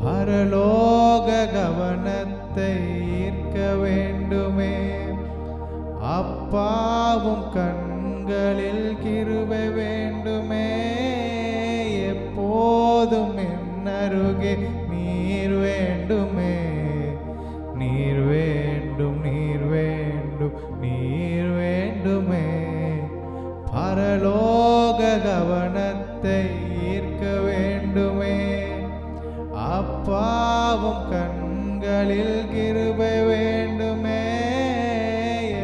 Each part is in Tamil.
பரலோக கவனத்தை ஈர்க்க வேண்டுமே. அப்பாவும் கண்களில் கிருபை வேண்டுமே. எப்போதும் என் அருகே நீர் வேண்டுமே. நீர் வேண்டும், நீர் வேண்டும், நீர் வேண்டுமே. பரலோக கவனத்தை ஈர்க்க வேண்டுமே. அப்பாவும் கண்களில் கிருபை வேண்டுமே.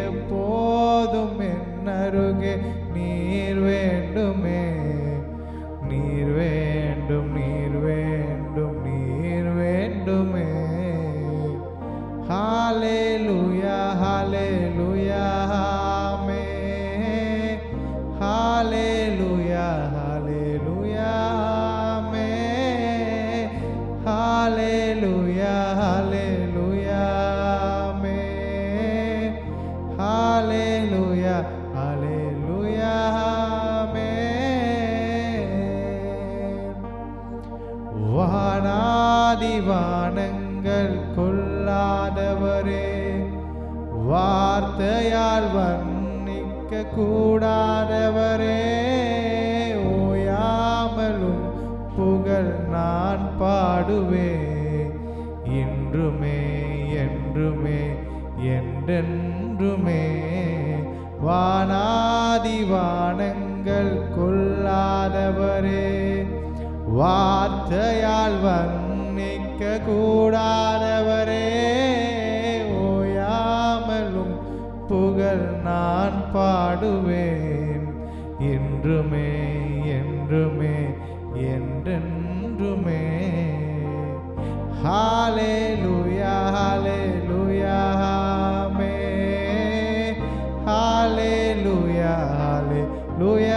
எப்போதும் என் அருகே நீர் வேண்டுமே. நீர் வேண்டும், நீர் வேண்டும், நீர் வேண்டுமே. ஹalleluya, ஹalleluya, ஆமென். ஹalleluya, ஹalleluya, ஆமென். ஹalleluya, ஹalleluya, ஆமென். ஹalleluya, ஹalleluya, ஆமென். வானாதி வானங்கள் கொள்ளாதவரே, வார்த்தையால் வர்ணிக்க கூடாதவரே, ஓயாமலும் புகழ் நான் பாடுவேன். இன்றுமே என்றுமே என்றென்றுமே. வானாதி வானங்கள் கொள்ளாதவரே, வார்த்தையால் வர்ணிக்க கூடாதவரே, ஓயாமலும் புகழ் நான் பாடுவேன். இன்றுமே என்றுமே என்றென்றுமே. ஹalleluya, ஹalleluya, ஆமென். ஹalleluya, ஹalleluya,